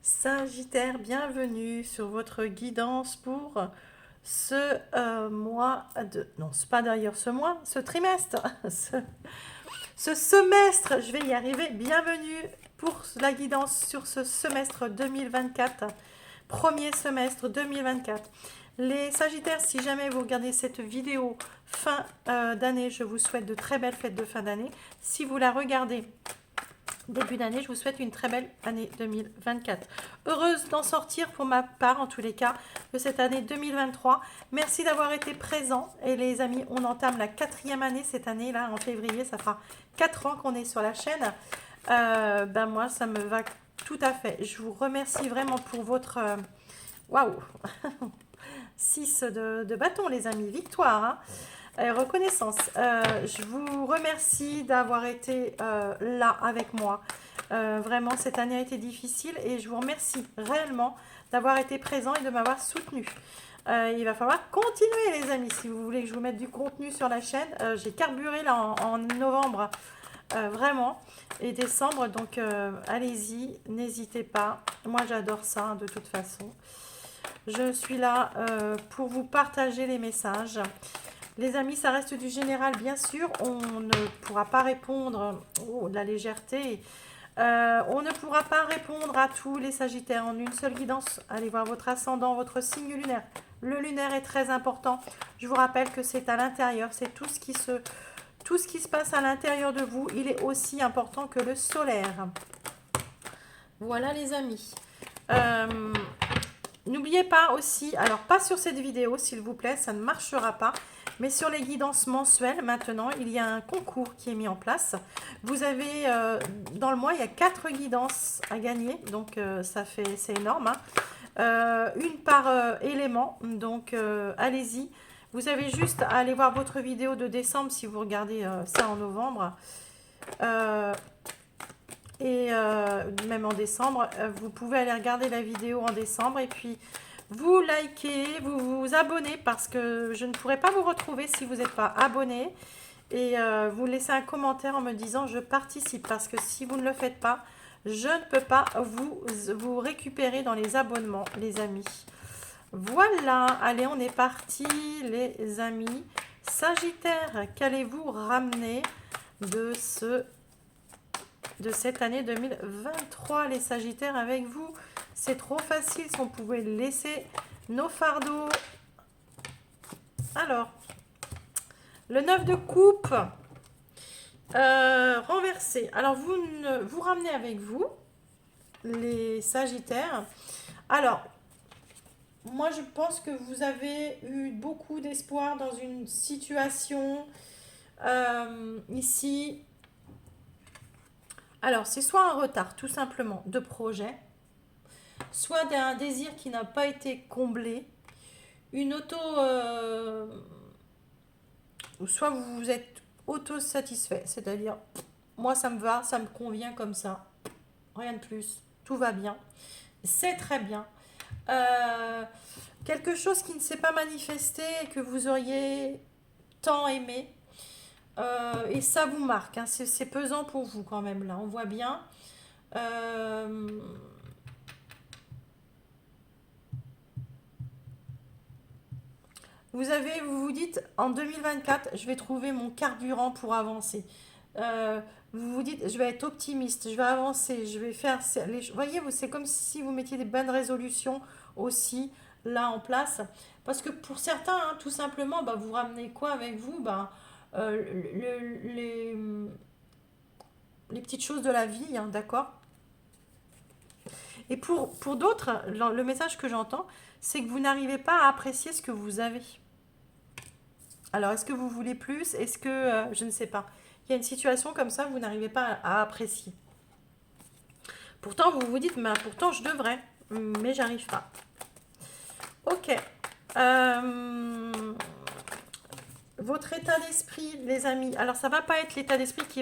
Sagittaire, bienvenue sur votre guidance pour ce mois de... Non, c'est pas d'ailleurs ce mois, ce trimestre, ce, ce semestre, je vais y arriver. Bienvenue pour la guidance sur ce semestre 2024, premier semestre 2024. Les Sagittaires, si jamais vous regardez cette vidéo fin d'année, je vous souhaite de très belles fêtes de fin d'année. Si vous la regardez début d'année, je vous souhaite une très belle année 2024. Heureuse d'en sortir pour ma part, en tous les cas, de cette année 2023. Merci d'avoir été présents. Et les amis, on entame la 4e année cette année, là, en février. Ça fera 4 ans qu'on est sur la chaîne. Ben moi, ça me va tout à fait. Je vous remercie vraiment pour votre... Waouh 6 de bâton, les amis. Victoire, hein. Reconnaissance. Je vous remercie d'avoir été là avec moi. Vraiment, cette année a été difficile et je vous remercie réellement d'avoir été présent et de m'avoir soutenu. Il va falloir continuer, les amis, si vous voulez que je vous mette du contenu sur la chaîne. J'ai carburé là en novembre, vraiment, et décembre, donc allez-y, n'hésitez pas. Moi, j'adore ça, hein, de toute façon. Je suis là pour vous partager les messages. Les amis, ça reste du général, bien sûr. On ne pourra pas répondre... Oh, de la légèreté. On ne pourra pas répondre à tous les Sagittaires en une seule guidance. Allez voir votre ascendant, votre signe lunaire. Le lunaire est très important. Je vous rappelle que c'est à l'intérieur. C'est tout ce qui se passe à l'intérieur de vous. Il est aussi important que le solaire. Voilà, les amis. Euh, N'oubliez pas aussi, alors pas sur cette vidéo s'il vous plaît, ça ne marchera pas, mais sur les guidances mensuelles maintenant, il y a un concours qui est mis en place. Vous avez, dans le mois, il y a 4 guidances à gagner, donc c'est énorme, hein. Une par élément, donc allez-y. Vous avez juste à aller voir votre vidéo de décembre si vous regardez ça en novembre. Même en décembre, vous pouvez aller regarder la vidéo en décembre et puis vous likez, vous vous abonnez parce que je ne pourrai pas vous retrouver si vous n'êtes pas abonné et vous laissez un commentaire en me disant je participe parce que si vous ne le faites pas, je ne peux pas vous récupérer dans les abonnements, les amis. Voilà, allez, on est parti, les amis. Sagittaire, qu'allez-vous ramener de cette année 2023, les Sagittaires, avec vous? C'est trop facile si on pouvait laisser nos fardeaux. Alors, le 9 de coupe renversé. Alors, vous ramenez avec vous, les Sagittaires. Alors, moi, je pense que vous avez eu beaucoup d'espoir dans une situation ici. Alors, c'est soit un retard, tout simplement, de projet, soit d'un désir qui n'a pas été comblé, une auto... ou soit vous vous êtes auto-satisfait, c'est-à-dire, moi ça me va, ça me convient comme ça, rien de plus, tout va bien, c'est très bien. Euh, Quelque chose qui ne s'est pas manifesté et que vous auriez tant aimé, et ça vous marque, hein, c'est pesant pour vous quand même, là, on voit bien. Euh, vous vous dites, en 2024, je vais trouver mon carburant pour avancer. Euh, vous vous dites, je vais être optimiste, je vais avancer, je vais faire... voyez, c'est comme si vous mettiez des bonnes résolutions aussi là en place. Parce que pour certains, hein, tout simplement, bah, vous ramenez quoi avec vous? Bah, les petites choses de la vie, hein, d'accord? Et pour d'autres, le message que j'entends, c'est que vous n'arrivez pas à apprécier ce que vous avez. Alors, est-ce que vous voulez plus? Est-ce que, je ne sais pas. Il y a une situation comme ça, vous n'arrivez pas à apprécier. Pourtant, vous vous dites, mais pourtant, je devrais, mais j'arrive pas. Ok. Votre état d'esprit, les amis. Alors, ça va pas être l'état d'esprit qui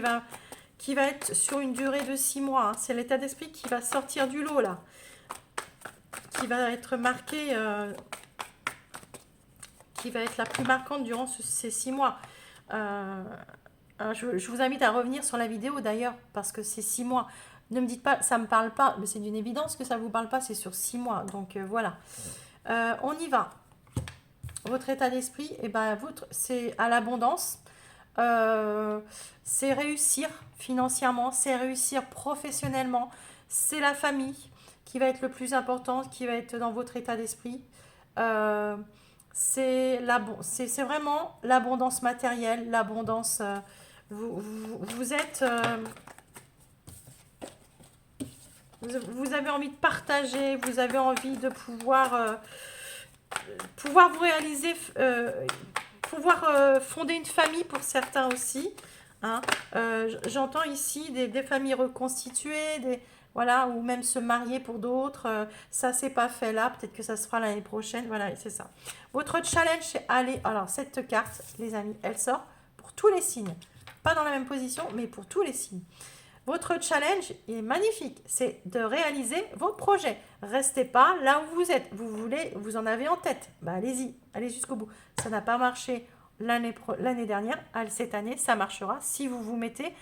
va être sur une durée de 6 mois, hein. C'est l'état d'esprit qui va sortir du lot, là. Qui va être marqué, qui va être la plus marquante durant ces 6 mois. Je vous invite à revenir sur la vidéo d'ailleurs, parce que c'est 6 mois. Ne me dites pas, ça me parle pas, mais c'est d'une évidence que ça vous parle pas, c'est sur 6 mois. Donc voilà. On y va. Votre état d'esprit, et ben, c'est à l'abondance. Euh, c'est réussir financièrement, c'est réussir professionnellement. C'est la famille qui va être le plus important, qui va être dans votre état d'esprit. Euh, c'est vraiment l'abondance matérielle, l'abondance. Vous êtes. Vous avez envie de partager, vous avez envie de pouvoir vous réaliser, pouvoir fonder une famille pour certains aussi. Hein. J'entends ici des familles reconstituées, voilà, ou même se marier pour d'autres. Ça, c'est pas fait là, peut-être que ça se fera l'année prochaine. Voilà, c'est ça. Votre challenge, c'est aller. Alors, cette carte, les amis, elle sort pour tous les signes. Pas dans la même position, mais pour tous les signes. Votre challenge est magnifique, c'est de réaliser vos projets. Restez pas là où vous êtes. Vous en avez en tête. Bah, allez-y, allez jusqu'au bout. Ça n'a pas marché l'année dernière. Cette année, ça marchera si vous vous mettez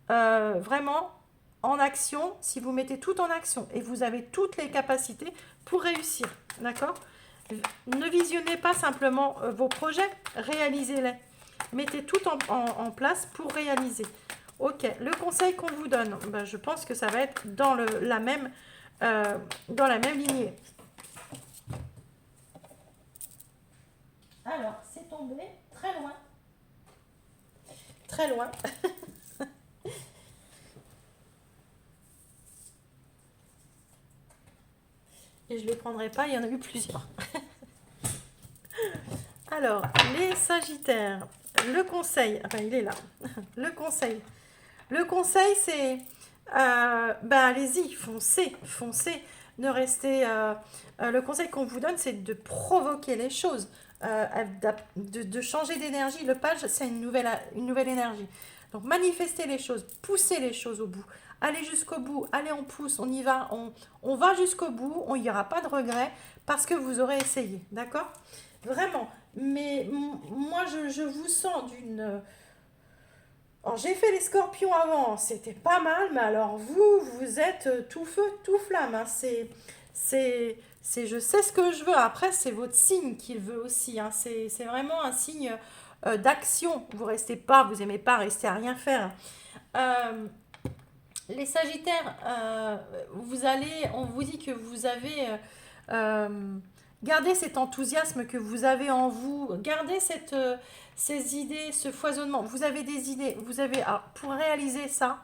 vraiment en action, si vous mettez tout en action et vous avez toutes les capacités pour réussir. D'accord? Ne visionnez pas simplement vos projets, réalisez-les. Mettez tout en place pour réaliser. Ok, le conseil qu'on vous donne, ben, je pense que ça va être dans la même lignée. Alors, c'est tombé très loin. Très loin. Et je ne les prendrai pas, il y en a eu plusieurs. Alors, les Sagittaires, le conseil, enfin il est là, le conseil. Le conseil, c'est, ben allez-y, foncez, foncez. Ne restez. Le conseil qu'on vous donne, c'est de provoquer les choses, de changer d'énergie. Le page, c'est une nouvelle énergie. Donc manifestez les choses, poussez les choses au bout. Allez jusqu'au bout, allez, on pousse, on y va, on va jusqu'au bout, il n'y aura pas de regret parce que vous aurez essayé, d'accord? Vraiment. Mais moi, je vous sens d'une. Alors, j'ai fait les scorpions avant, c'était pas mal, mais alors vous êtes tout feu, tout flamme. Hein. Je sais ce que je veux. Après, c'est votre signe qu'il veut aussi. Hein. C'est vraiment un signe d'action. Vous restez pas, vous aimez pas rester à rien faire. Euh, les Sagittaires, on vous dit que vous avez gardez cet enthousiasme que vous avez en vous, gardez ces idées, ce foisonnement. Vous avez des idées, alors, pour réaliser ça,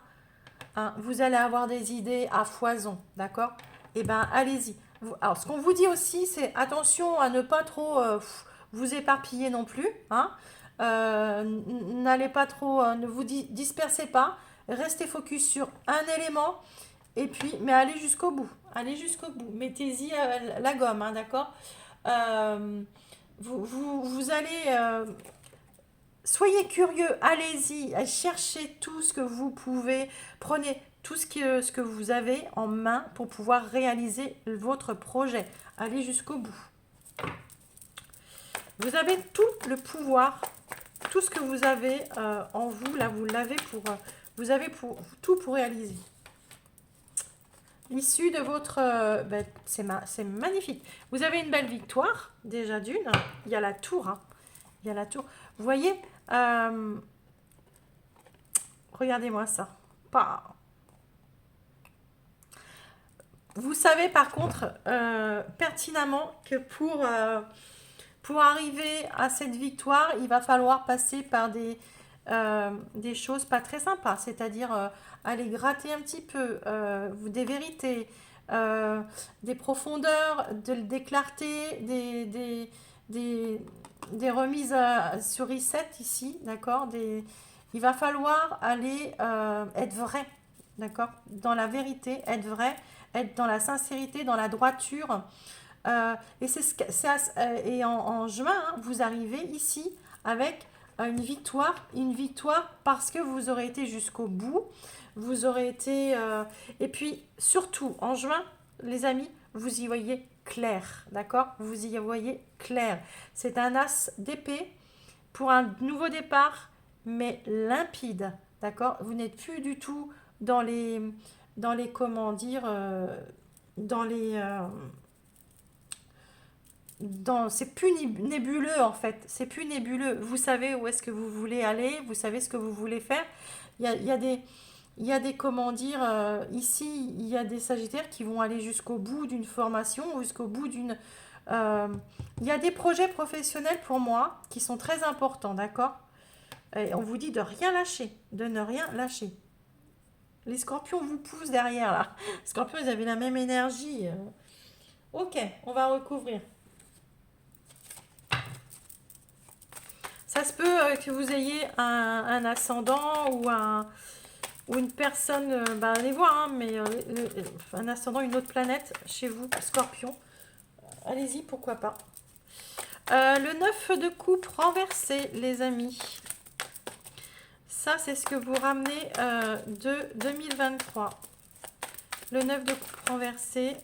hein, vous allez avoir des idées à foison, d'accord? Eh bien, allez-y. Alors, ce qu'on vous dit aussi, c'est attention à ne pas trop vous éparpiller non plus, hein. N'allez pas trop, ne vous dispersez pas, restez focus sur un élément, et puis, mais allez jusqu'au bout, mettez-y la gomme, hein, d'accord? Euh, vous allez, soyez curieux, allez-y, cherchez tout ce que vous pouvez, prenez tout ce que vous avez en main pour pouvoir réaliser votre projet. Allez jusqu'au bout. Vous avez tout le pouvoir, tout ce que vous avez en vous, là vous l'avez vous avez tout pour réaliser. L'issue de votre... ben, c'est magnifique. Vous avez une belle victoire, déjà d'une. Il y a la tour. Hein. Il y a la tour. Vous voyez, regardez-moi ça. Pas. Vous savez par contre pertinemment que pour arriver à cette victoire, il va falloir passer par des choses pas très sympas, c'est-à-dire aller gratter un petit peu des vérités, des profondeurs, des clartés, des remises sur reset ici, d'accord. Il va falloir aller être vrai, d'accord, dans la vérité, être vrai, être dans la sincérité, dans la droiture. Et et en juin, hein, vous arrivez ici avec une victoire parce que vous aurez été jusqu'au bout, vous aurez été, et puis surtout en juin, les amis, vous y voyez clair, d'accord? Vous y voyez clair. C'est un as d'épée pour un nouveau départ, mais limpide, d'accord? Vous n'êtes plus du tout dans dans les, comment dire, dans les, c'est plus nébuleux en fait, c'est plus nébuleux. Vous savez où est-ce que vous voulez aller, vous savez ce que vous voulez faire. Il y a des, il y a des, comment dire, ici, il y a des Sagittaires qui vont aller jusqu'au bout d'une formation, jusqu'au bout d'une... euh, il y a des projets professionnels pour moi qui sont très importants, d'accord? Et on vous dit de rien lâcher, de ne rien lâcher. Les scorpions vous poussent derrière là. Les scorpions, ils avaient la même énergie. Ok, on va recouvrir. Ça se peut que vous ayez un ascendant ou une personne, bah, allez voir, hein, mais un ascendant, une autre planète chez vous, Scorpion. Allez-y, pourquoi pas. Le 9 de coupe renversé, les amis. Ça, c'est ce que vous ramenez de 2023. Le 9 de coupe renversé.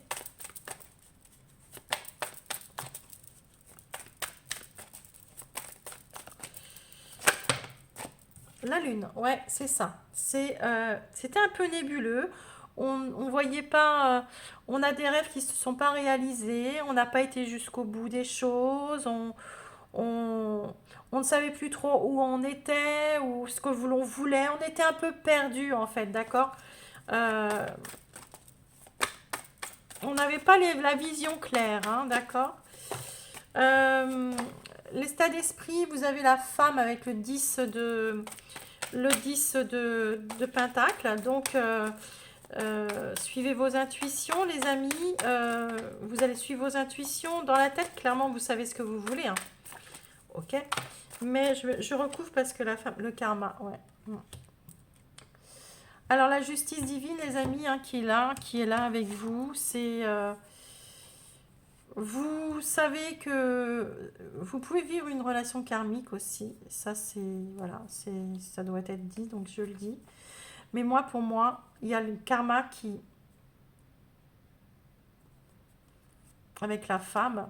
La lune, ouais, c'est ça. C'était un peu nébuleux. On voyait pas. On a des rêves qui se sont pas réalisés. On n'a pas été jusqu'au bout des choses. On, on ne savait plus trop où on était ou ce que l'on voulait. On était un peu perdu en fait, d'accord. Euh, on n'avait pas la vision claire, hein, d'accord. Euh, L'état d'esprit, vous avez la femme avec le 10 de Pentacle. Donc, suivez vos intuitions, les amis. Vous allez suivre vos intuitions. Dans la tête, clairement, vous savez ce que vous voulez. Hein. Ok. Mais je recouvre parce que la femme, le karma, ouais. Alors, la justice divine, les amis, hein, qui est là avec vous, c'est... vous savez que vous pouvez vivre une relation karmique aussi. Ça, c'est... Voilà, ça doit être dit, donc je le dis. Mais moi, pour moi, il y a le karma qui, avec la femme,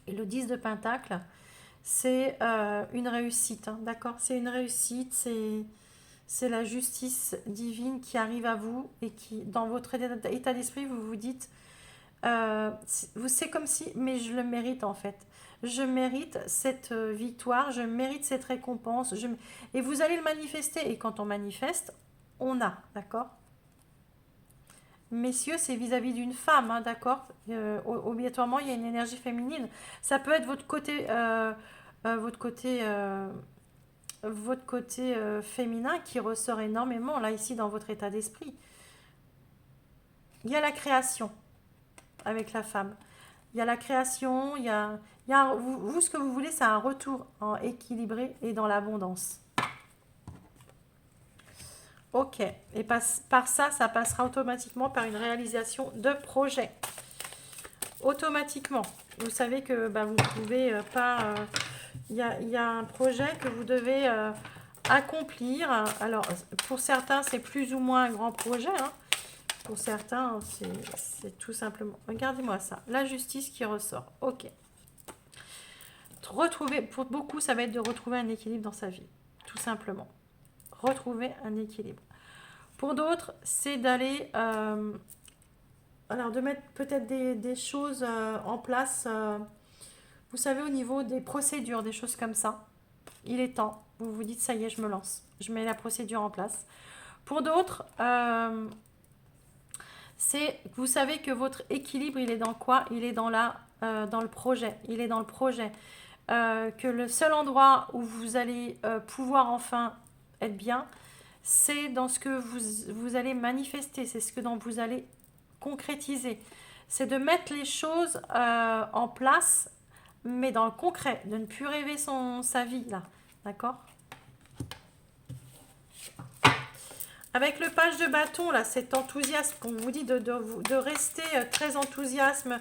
et le 10 de Pentacle, c'est une réussite, hein, d'accord? C'est une réussite, c'est la justice divine qui arrive à vous et qui, dans votre état d'esprit, vous vous dites, c'est comme si, mais je le mérite en fait. Je mérite cette victoire, je mérite cette récompense, et vous allez le manifester. Et quand on manifeste, on a, d'accord? Messieurs, c'est vis-à-vis d'une femme, hein, d'accord? Obligatoirement, il y a une énergie féminine. Ça peut être euh, votre côté, euh, votre côté féminin qui ressort énormément, là, ici, dans votre état d'esprit. Il y a la création avec la femme. Il y a la création, vous, ce que vous voulez, c'est un retour en équilibré et dans l'abondance. Ok. Et par ça, ça passera automatiquement par une réalisation de projet. Automatiquement. Vous savez que bah, vous pouvez pas... Il y a un projet que vous devez accomplir. Alors, pour certains, c'est plus ou moins un grand projet. Hein. Pour certains, c'est tout simplement... Regardez-moi ça. La justice qui ressort. Ok. Retrouver, pour beaucoup, ça va être de retrouver un équilibre dans sa vie. Tout simplement. Retrouver un équilibre. Pour d'autres, c'est d'aller... alors, de mettre peut-être des choses en place... vous savez, au niveau des procédures, des choses comme ça, il est temps. Vous vous dites, ça y est, je me lance. Je mets la procédure en place. Pour d'autres, vous savez que votre équilibre, il est dans quoi? Il est dans dans le projet. Il est dans le projet. Que le seul endroit où vous allez pouvoir enfin être bien, c'est dans ce que vous allez manifester. C'est ce que vous allez concrétiser. C'est de mettre les choses en place mais dans le concret, de ne plus rêver sa vie, là. D'accord? Avec le page de bâton, là, cet enthousiasme qu'on vous dit de rester très enthousiasme,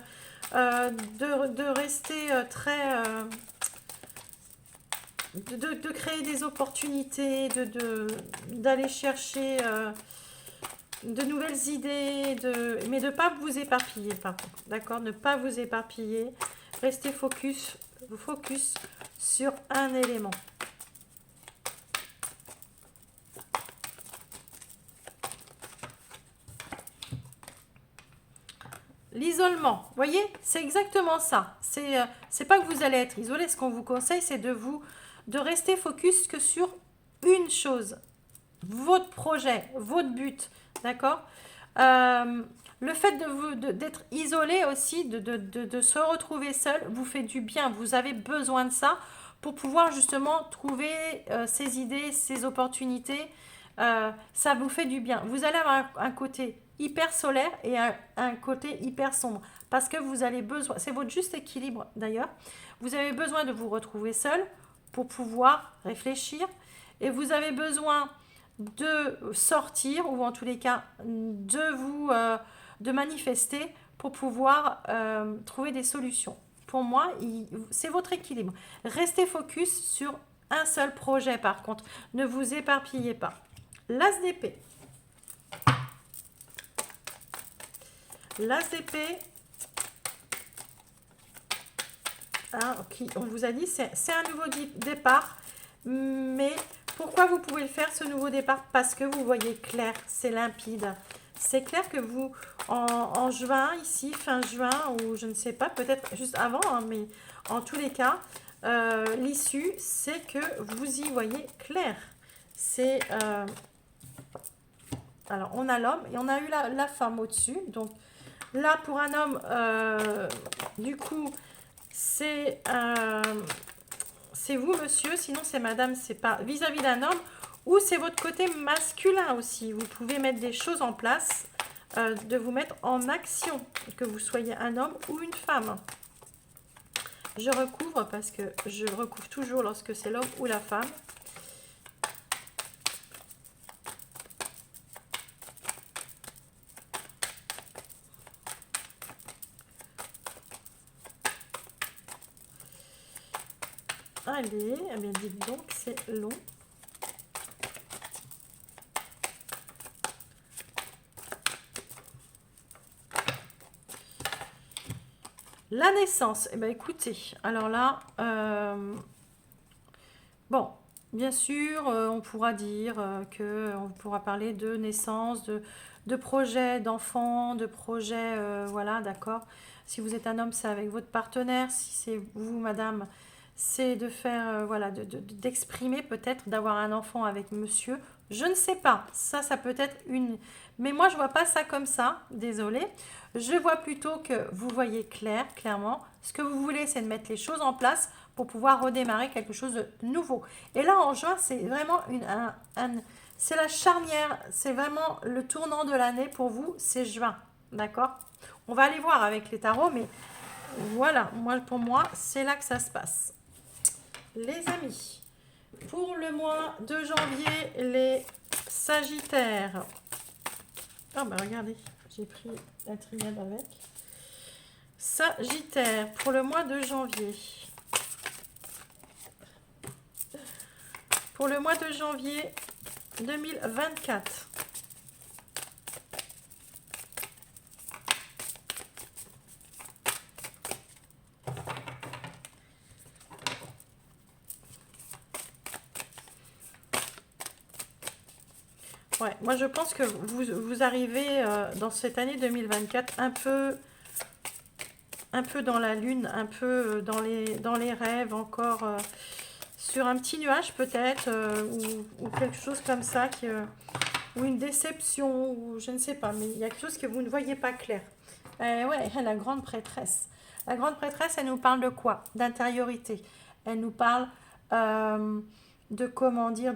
de rester très... de créer des opportunités, d'aller chercher de nouvelles idées, mais de ne pas vous éparpiller, par contre. D'accord? Ne pas vous éparpiller. Restez focus sur un élément. l'isolement. Vous voyez, c'est exactement ça. C'est pas que vous allez être isolé. Ce qu'on vous conseille, c'est de rester focus que sur une chose, votre projet, votre but, d'accord. Le fait d'être isolé aussi, de se retrouver seul, vous fait du bien. Vous avez besoin de ça pour pouvoir justement trouver ces idées, ces opportunités. Ça vous fait du bien. Vous allez avoir un côté hyper solaire et un côté hyper sombre parce que vous avez besoin, c'est votre juste équilibre d'ailleurs, vous avez besoin de vous retrouver seul pour pouvoir réfléchir et vous avez besoin de sortir ou en tous les cas de manifester pour pouvoir trouver des solutions. Pour moi, c'est votre équilibre. Restez focus sur un seul projet par contre. Ne vous éparpillez pas. L'as d'épée. L'as d'épée. Ah, ok. On vous a dit c'est un nouveau départ. Mais pourquoi vous pouvez le faire ce nouveau départ? Parce que vous voyez clair, c'est limpide. C'est clair que vous, en juin, ici, fin juin, ou je ne sais pas, peut-être juste avant, hein, mais en tous les cas, l'issue, c'est que vous y voyez clair. C'est... alors, on a l'homme et on a eu la femme au-dessus. Donc, là, pour un homme, du coup, c'est vous, monsieur. Sinon, c'est madame. C'est pas vis-à-vis d'un homme. Ou c'est votre côté masculin aussi. Vous pouvez mettre des choses en place, de vous mettre en action, que vous soyez un homme ou une femme. Je recouvre parce que je recouvre toujours lorsque c'est l'homme ou la femme. Allez, eh bien dites donc, c'est long. La naissance, eh bien écoutez, alors là, bon, bien sûr, on pourra dire on pourra parler de naissance, de projet d'enfant, de projet, voilà, d'accord. Si vous êtes un homme, c'est avec votre partenaire. Si c'est vous, madame, c'est de faire, voilà, d'exprimer peut-être, d'avoir un enfant avec monsieur. Je ne sais pas, ça peut être une... Mais moi, je vois pas ça comme ça, désolée. Je vois plutôt que vous voyez clairement. Ce que vous voulez, c'est de mettre les choses en place pour pouvoir redémarrer quelque chose de nouveau. Et là, en juin, c'est vraiment c'est la charnière, c'est vraiment le tournant de l'année pour vous, c'est juin, d'accord? On va aller voir avec les tarots, mais voilà, pour moi, c'est là que ça se passe. Les amis, pour le mois de janvier, les Sagittaires. Ah bah regardez, j'ai pris la triade avec. Sagittaire, pour le mois de janvier. Pour le mois de janvier 2024. Ouais, moi je pense que vous arrivez dans cette année 2024 un peu dans la lune, un peu dans les rêves encore, sur un petit nuage peut-être, ou quelque chose comme ça, ou une déception, ou je ne sais pas, mais il y a quelque chose que vous ne voyez pas clair. Ouais, la grande prêtresse. La grande prêtresse, elle nous parle de quoi? D'intériorité. Elle nous parle de comment dire,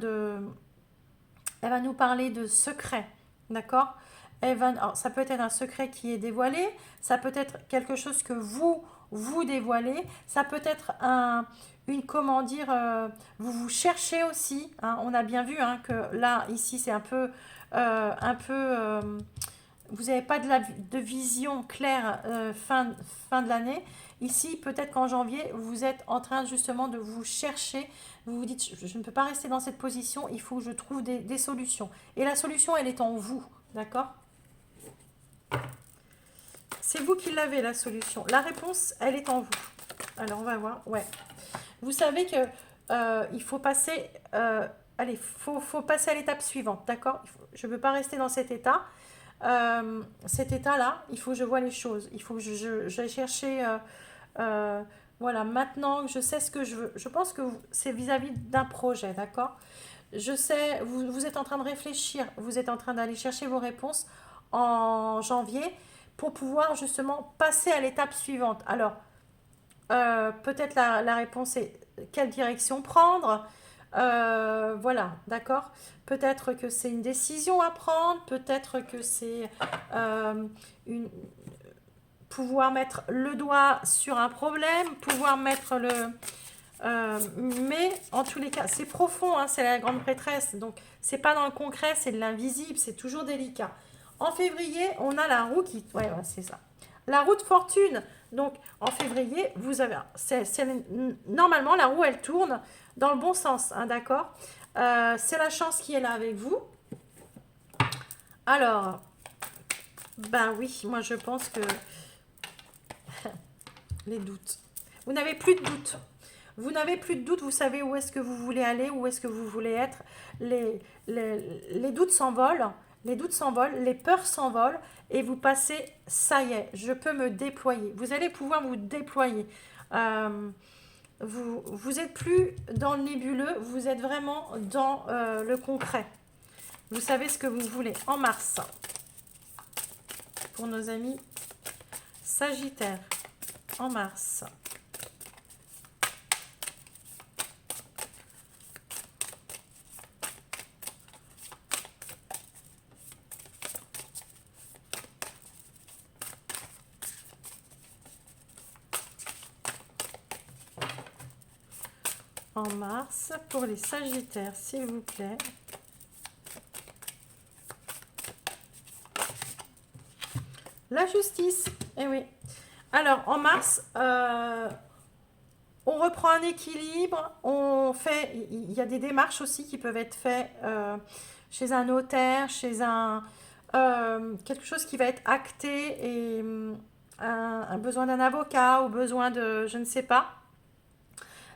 elle va nous parler de secrets, d'accord? Alors, ça peut être un secret qui est dévoilé, ça peut être quelque chose que vous dévoilez, ça peut être comment dire, vous cherchez aussi, hein. On a bien vu, hein, que là, ici, c'est vous n'avez pas de vision claire fin de l'année. Ici, peut-être qu'en janvier, vous êtes en train justement de vous chercher. Vous vous dites, je ne peux pas rester dans cette position, il faut que je trouve des solutions. Et la solution, elle est en vous, d'accord? C'est vous qui l'avez, la solution. La réponse, elle est en vous. Alors, on va voir. Ouais. Vous savez que il faut passer... allez, faut passer à l'étape suivante, d'accord? Je ne veux pas rester dans cet état. cet état-là, il faut que je vois les choses. Il faut que j'aille chercher... euh, voilà, maintenant que je sais ce que je veux. Je pense que c'est vis-à-vis d'un projet, d'accord? Je sais, vous êtes en train de réfléchir, vous êtes en train d'aller chercher vos réponses en janvier pour pouvoir justement passer à l'étape suivante. Alors, peut-être la réponse est quelle direction prendre. Voilà, d'accord. Peut-être que c'est une décision à prendre, peut-être que c'est une, pouvoir mettre le doigt sur un problème, pouvoir mettre le... mais en tous les cas, c'est profond, hein, c'est la grande prêtresse, donc c'est pas dans le concret, c'est de l'invisible, c'est toujours délicat. En février, on a la roue qui... Ouais, ouais, c'est ça. La roue de fortune. Donc, en février, vous avez... Normalement, la roue, elle tourne dans le bon sens, hein, d'accord. C'est la chance qui est là avec vous. Alors, ben oui, moi je pense que les doutes. Vous n'avez plus de doutes. Vous n'avez plus de doutes, vous savez où est-ce que vous voulez aller, où est-ce que vous voulez être. Les doutes s'envolent, les doutes s'envolent, les peurs s'envolent et vous passez, ça y est, je peux me déployer. Vous allez pouvoir vous déployer. Euh, vous êtes plus dans le nébuleux, vous êtes vraiment dans le concret. Vous savez ce que vous voulez. En mars, pour nos amis Sagittaires, en mars. En mars, pour les Sagittaires, s'il vous plaît. La justice, eh oui. Alors, en mars, on reprend un équilibre, on fait, il y a des démarches aussi qui peuvent être faites chez un notaire, chez quelque chose qui va être acté et un besoin d'un avocat ou besoin de, je ne sais pas.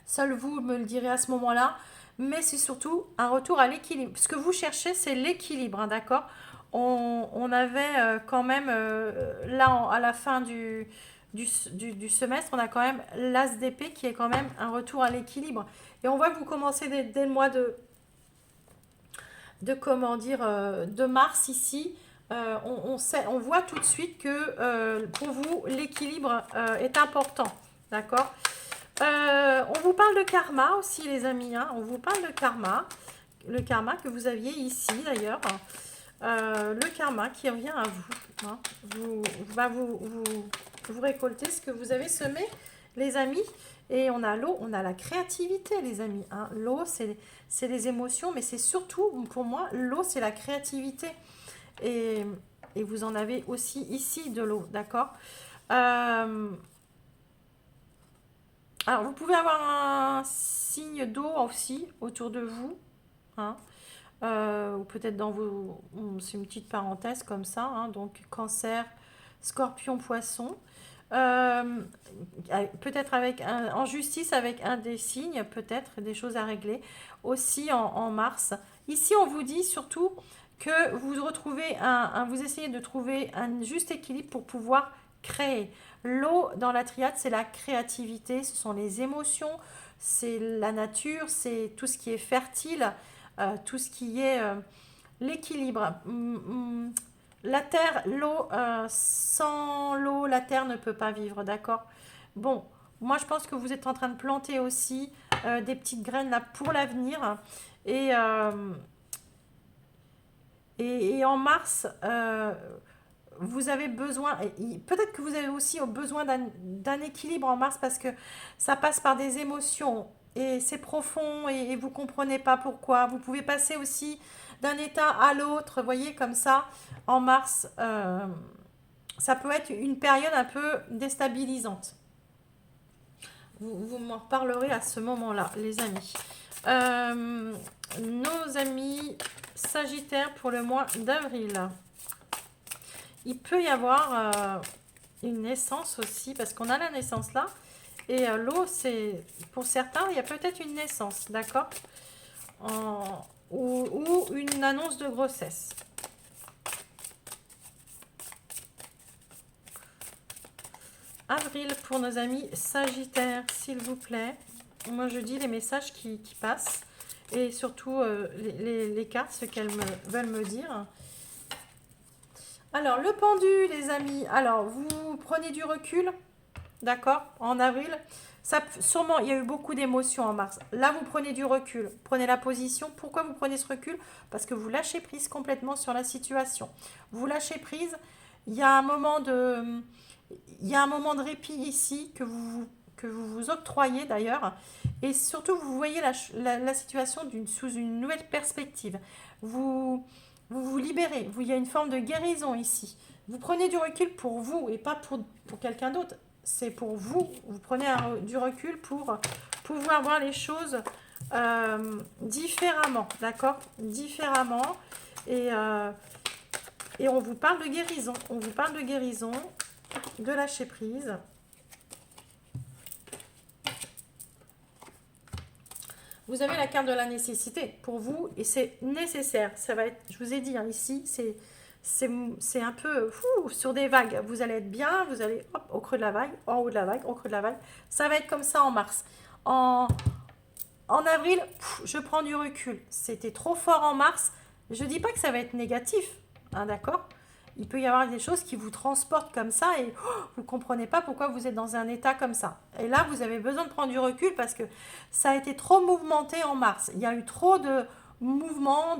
Seul vous me le direz à ce moment-là. Mais c'est surtout un retour à l'équilibre. Ce que vous cherchez, c'est l'équilibre, hein, d'accord? On avait quand même, là, à la fin du semestre, on a quand même l'As d'épée qui est quand même un retour à l'équilibre. Et on voit que vous commencez dès le mois de comment dire, de mars ici. On voit tout de suite que pour vous, l'équilibre est important, d'accord? On vous parle de karma aussi, les amis, hein. On vous parle de karma. Le karma que vous aviez ici, d'ailleurs. Le karma qui revient à vous, hein. Vous récoltez ce que vous avez semé, les amis. Et on a l'eau, on a la créativité, les amis, hein. L'eau, c'est les émotions, mais c'est surtout, pour moi, l'eau, c'est la créativité. Et, et vous en avez aussi ici de l'eau, d'accord? Alors, vous pouvez avoir un signe d'eau aussi autour de vous, hein, ou peut-être dans vos... C'est une petite parenthèse comme ça, hein, donc cancer, scorpion, poisson. Euh, peut-être en justice avec un des signes, peut-être des choses à régler. Aussi en mars. Ici, on vous dit surtout que vous retrouvez vous essayez de trouver un juste équilibre pour pouvoir créer. L'eau dans la triade, c'est la créativité, ce sont les émotions, c'est la nature, c'est tout ce qui est fertile, tout ce qui est l'équilibre. La terre, l'eau, sans l'eau, la terre ne peut pas vivre, d'accord? Bon, moi je pense que vous êtes en train de planter aussi des petites graines là pour l'avenir. Et, euh, et en mars, vous avez besoin, peut-être que vous avez aussi besoin d'un équilibre en mars parce que ça passe par des émotions et c'est profond et vous comprenez pas pourquoi. Vous pouvez passer aussi d'un état à l'autre, voyez, comme ça, en mars. Ça peut être une période un peu déstabilisante. Vous m'en reparlerez à ce moment-là, les amis. Nos amis Sagittaires pour le mois d'avril. Il peut y avoir une naissance aussi, parce qu'on a la naissance là. Et l'eau, c'est pour certains, il y a peut-être une naissance, d'accord? Ou une annonce de grossesse. avril pour nos amis Sagittaires, s'il vous plaît. Moi, je dis les messages qui passent. Et surtout, les cartes, ce qu'elles veulent me dire. Alors, le pendu, les amis. Alors, vous prenez du recul, d'accord, en avril. Ça, sûrement, il y a eu beaucoup d'émotions en mars. Là, vous prenez du recul. Prenez la position. Pourquoi vous prenez ce recul? Parce que vous lâchez prise complètement sur la situation. Vous lâchez prise. Il y a un moment de, il y a un moment de répit ici que vous octroyez d'ailleurs. Et surtout, vous voyez la situation sous une nouvelle perspective. Vous vous libérez. Il y a une forme de guérison ici. Vous prenez du recul pour vous et pas pour quelqu'un d'autre. C'est pour vous. Vous prenez du recul pour pouvoir voir les choses différemment. D'accord? Différemment. Et on vous parle de guérison. On vous parle de guérison, de lâcher prise. Vous avez la carte de la nécessité pour vous et c'est nécessaire. Ça va être, je vous ai dit, hein, ici, c'est un peu sur des vagues. Vous allez être bien, vous allez hop, au creux de la vague, en haut de la vague, au creux de la vague. Ça va être comme ça en mars. En avril, je prends du recul. C'était trop fort en mars. Je ne dis pas que ça va être négatif, hein, d'accord? Il peut y avoir des choses qui vous transportent comme ça et vous ne comprenez pas pourquoi vous êtes dans un état comme ça. Et là, vous avez besoin de prendre du recul parce que ça a été trop mouvementé en mars. Il y a eu trop de mouvements,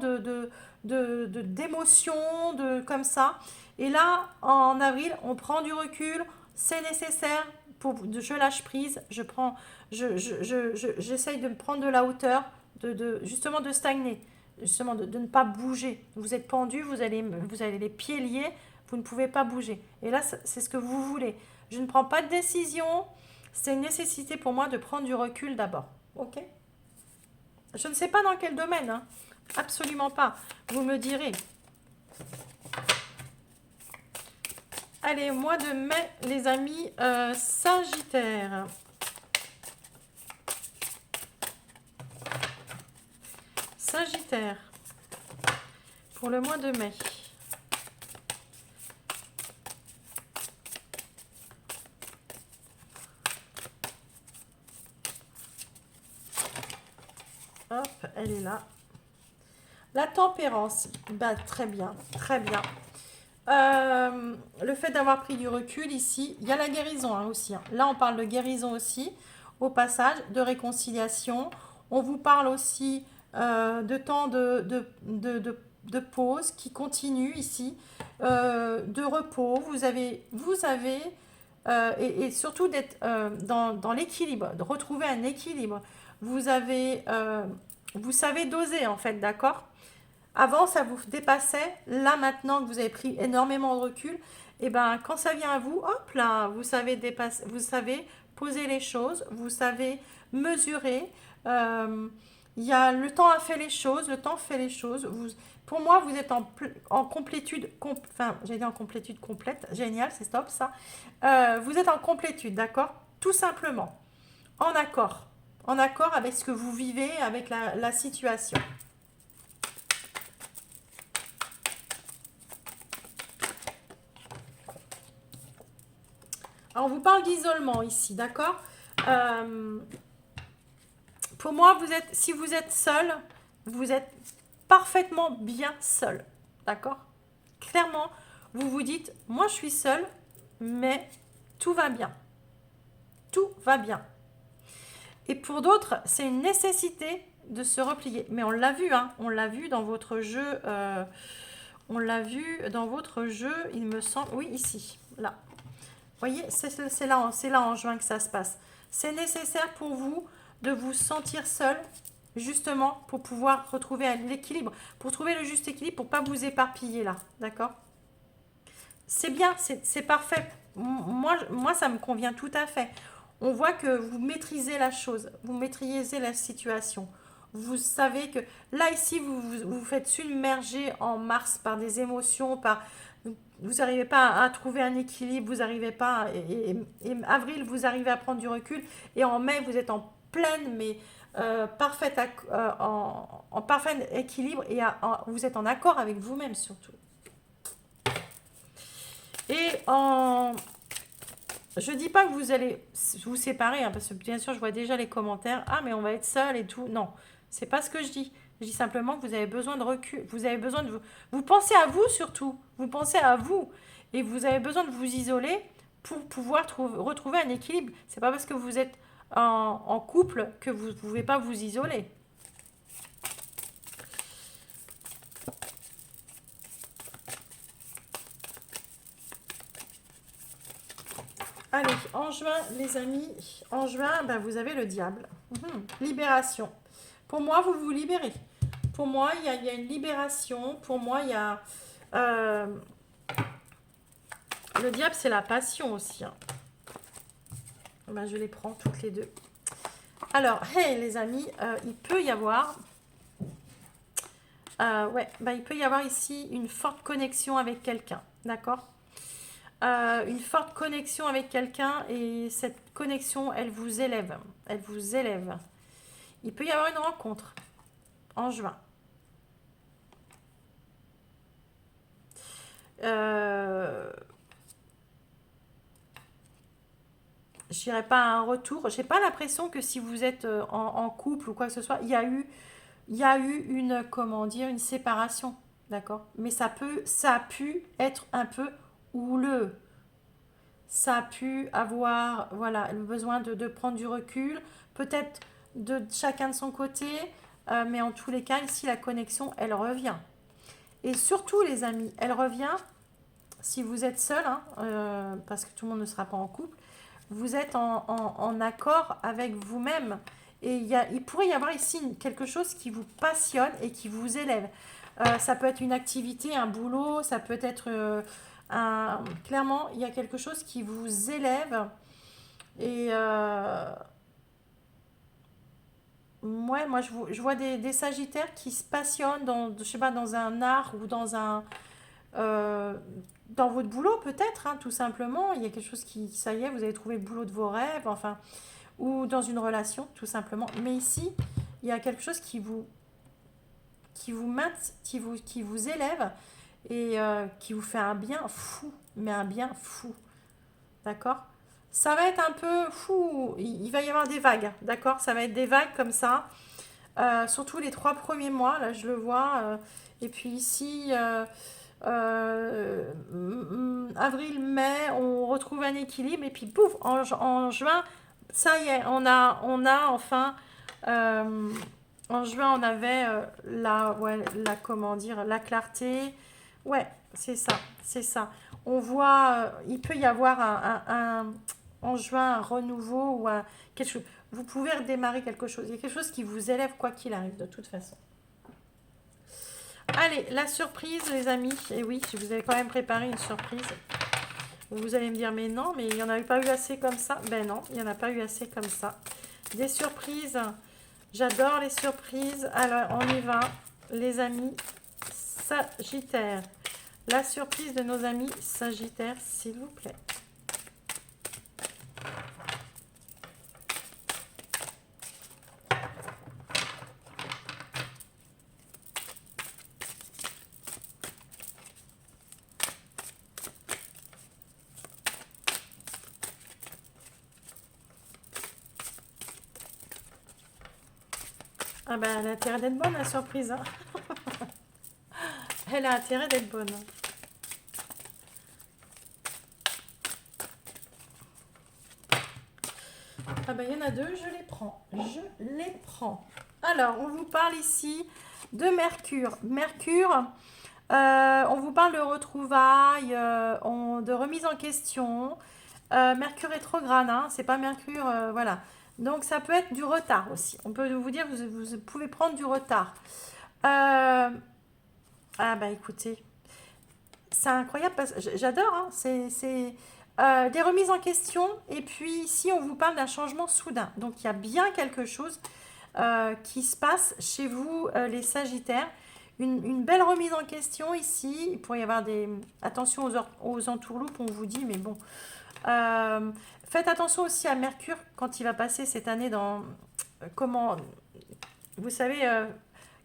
d'émotions, comme ça. Et là, en avril, on prend du recul. C'est nécessaire. Je lâche prise. J'essaye de me prendre de la hauteur, justement de stagner. Justement de ne pas bouger. Vous êtes pendu, vous avez les pieds liés, vous ne pouvez pas bouger. Et là, c'est ce que vous voulez. Je ne prends pas de décision, c'est une nécessité pour moi de prendre du recul d'abord. Ok? Je ne sais pas dans quel domaine, hein. Absolument pas. Vous me direz. Allez, mois de mai, les amis Sagittaires. Sagittaire, pour le mois de mai. Hop, elle est là. La tempérance, bah, très bien, très bien. Le fait d'avoir pris du recul ici, il y a la guérison hein, aussi. Hein. Là, on parle de guérison aussi, au passage, de réconciliation. On vous parle aussi de temps de pause qui continue ici, de repos. Vous avez et surtout d'être dans l'équilibre, de retrouver un équilibre. Vous savez doser en fait, d'accord? Avant, ça vous dépassait. Là, maintenant que vous avez pris énormément de recul, et ben, quand ça vient à vous, hop là, vous savez dépasser, vous savez poser les choses, vous savez mesurer. Il y a le temps a fait les choses, le temps fait les choses. Pour moi, vous êtes en complétude, enfin, j'ai dit en complétude complète. Génial, c'est top ça. Vous êtes en complétude, d'accord? Tout simplement, en accord avec ce que vous vivez, avec la situation. Alors, on vous parle d'isolement ici, d'accord? Pour moi, si vous êtes seul, vous êtes parfaitement bien seul, d'accord? Clairement, vous vous dites, moi je suis seul, mais tout va bien. Tout va bien. Et pour d'autres, c'est une nécessité de se replier. Mais on l'a vu, hein, on l'a vu dans votre jeu. On l'a vu dans votre jeu, il me semble. Oui, ici, là. Vous voyez, c'est là en juin que ça se passe. C'est nécessaire pour vous de vous sentir seul, justement, pour pouvoir retrouver l'équilibre, pour trouver le juste équilibre, pour ne pas vous éparpiller là, d'accord? C'est bien, c'est parfait. Moi, ça me convient tout à fait. On voit que vous maîtrisez la chose, vous maîtrisez la situation. Vous savez que là, ici, vous faites submerger en mars par des émotions, vous n'arrivez pas à trouver un équilibre, vous n'arrivez pas, et avril, vous arrivez à prendre du recul, et en mai, vous êtes en pleine, mais en parfait équilibre, et vous êtes en accord avec vous-même surtout. Et Je dis pas que vous allez vous séparer, hein, parce que bien sûr, je vois déjà les commentaires. Ah, mais on va être seul et tout. Non, c'est pas ce que je dis. Je dis simplement que vous avez besoin de recul. Vous avez besoin de vous. Vous pensez à vous surtout. Vous pensez à vous. Et vous avez besoin de vous isoler pour pouvoir retrouver un équilibre. C'est pas parce que vous êtes en couple que vous ne pouvez pas vous isoler. Allez, en juin, les amis, en juin, ben, vous avez le diable. Libération. Pour moi, vous vous libérez. Pour moi, il y a une libération. Pour moi, il y a... euh, le diable, c'est la passion aussi, hein. Ben, je les prends toutes les deux. Alors, hey, les amis, il peut y avoir... ouais, ben, il peut y avoir ici une forte connexion avec quelqu'un. D'accord? Une forte connexion avec quelqu'un et cette connexion, elle vous élève. Elle vous élève. Il peut y avoir une rencontre en juin. Je dirais pas un retour. J'ai pas l'impression que si vous êtes en couple ou quoi que ce soit, il y a eu une, comment dire, une séparation, d'accord. Mais ça a pu être un peu houleux. Ça a pu avoir, voilà, le besoin de prendre du recul, peut-être de chacun de son côté, mais en tous les cas, ici, la connexion, elle revient. Et surtout, les amis, elle revient si vous êtes seul, hein, parce que tout le monde ne sera pas en couple, vous êtes en accord avec vous-même. Et il pourrait y avoir ici quelque chose qui vous passionne et qui vous élève. Ça peut être une activité, un boulot, ça peut être clairement, il y a quelque chose qui vous élève. Et ouais, moi, je vois des sagittaires qui se passionnent dans, je sais pas, dans un art ou euh, dans votre boulot peut-être, hein, tout simplement. Il y a quelque chose qui, ça y est, vous avez trouvé le boulot de vos rêves, enfin, ou dans une relation, tout simplement. Mais ici, il y a quelque chose qui vous élève et qui vous fait un bien fou, mais un bien fou, d'accord? Ça va être un peu fou, il va y avoir des vagues, d'accord? Ça va être des vagues comme ça, surtout les 3 premiers mois, là je le vois. Et puis ici, avril, mai, on retrouve un équilibre. Et puis pouf, en juin, ça y est, on a enfin... euh, en juin, on avait ouais, comment dire, la clarté. Ouais, c'est ça, c'est ça. On voit, il peut y avoir en juin un renouveau ou quelque chose. Vous pouvez redémarrer quelque chose. Il y a quelque chose qui vous élève quoi qu'il arrive, de toute façon. Allez, la surprise, les amis. Et oui, je vous avais quand même préparé une surprise. Vous allez me dire, mais non, mais il n'y en a pas eu assez comme ça. Ben non, il n'y en a pas eu assez comme ça. Des surprises. J'adore les surprises. Alors, on y va, les amis Sagittaires. La surprise de nos amis Sagittaires, s'il vous plaît. Ah ben, elle a intérêt d'être bonne, la surprise, hein. Elle a intérêt d'être bonne. Ah ben, il y en a deux, je les prends. Je les prends. Alors, on vous parle ici de Mercure. Mercure, on vous parle de retrouvailles, de remise en question. Mercure rétrograde, hein, c'est pas Mercure, voilà. Donc, ça peut être du retard aussi. On peut vous dire, vous pouvez prendre du retard. Ah bah écoutez, c'est incroyable parce que j'adore, hein, c'est des remises en question et puis ici on vous parle d'un changement soudain. Donc il y a bien quelque chose qui se passe chez vous les Sagittaires. Une belle remise en question ici. Il pourrait y avoir des... Attention aux entourloupes, on vous dit, mais bon. Euh, Faites attention aussi à Mercure quand il va passer cette année dans... comment... Vous savez,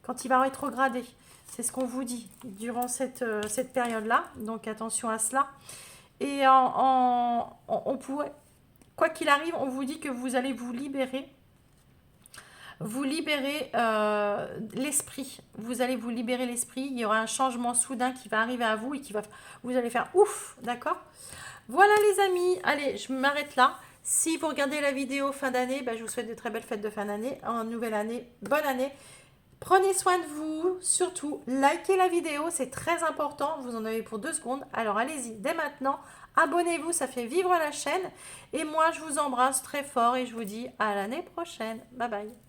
quand il va rétrograder. C'est ce qu'on vous dit durant cette période-là. Donc attention à cela. Et on pourrait, quoi qu'il arrive, on vous dit que vous allez vous libérer l'esprit. Vous allez vous libérer l'esprit. Il y aura un changement soudain qui va arriver à vous et vous allez faire ouf, d'accord? Voilà les amis, allez, je m'arrête là. Si vous regardez la vidéo fin d'année, je vous souhaite de très belles fêtes de fin d'année, en nouvelle année, bonne année. Prenez soin de vous, surtout likez la vidéo, c'est très important, vous en avez pour 2 secondes. Alors allez-y dès maintenant, abonnez-vous, ça fait vivre la chaîne. Et moi je vous embrasse très fort et je vous dis à l'année prochaine. Bye bye.